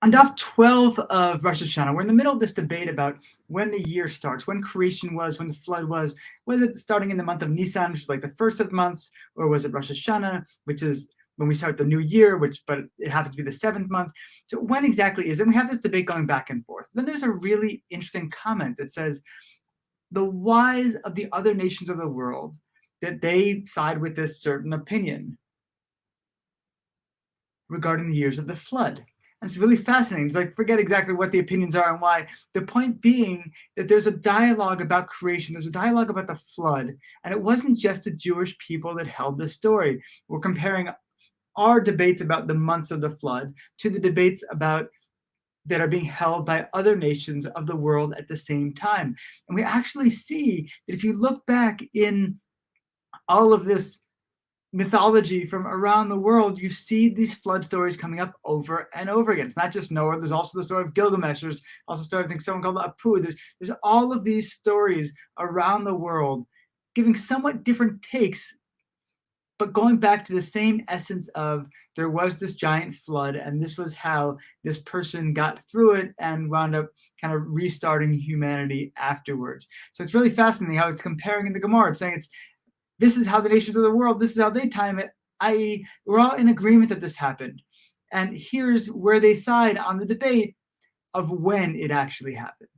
On Daf 12 of Rosh Hashanah, we're in the middle of this debate about when the year starts, when creation was, when the flood was. Was it starting in the month of Nisan, which is like the first of months, or was it Rosh Hashanah, which is when we start the new year, but it happens to be the seventh month? So when exactly is it? And we have this debate going back and forth. Then there's a really interesting comment that says the wise of the other nations of the world, that they side with this certain opinion regarding the years of the flood. And it's really fascinating. It's like, forget exactly what the opinions are and why. The point being that there's a dialogue about creation, there's a dialogue about the flood. And it wasn't just the Jewish people that held this story. We're comparing our debates about the months of the flood to the debates about that are being held by other nations of the world at the same time. And we actually see that if you look back in all of this mythology from around the world, you see these flood stories coming up over and over again. It's not just Noah. There's also the story of Gilgamesh. There's also a story, I think, someone called Apu. There's all of these stories around the world giving somewhat different takes, but going back to the same essence of there was this giant flood, and this was how this person got through it and wound up kind of restarting humanity afterwards. So it's really fascinating how it's comparing in the Gemara. It's saying this is how the nations of the world, this is how they time it, i.e., we're all in agreement that this happened. And here's where they side on the debate of when it actually happened.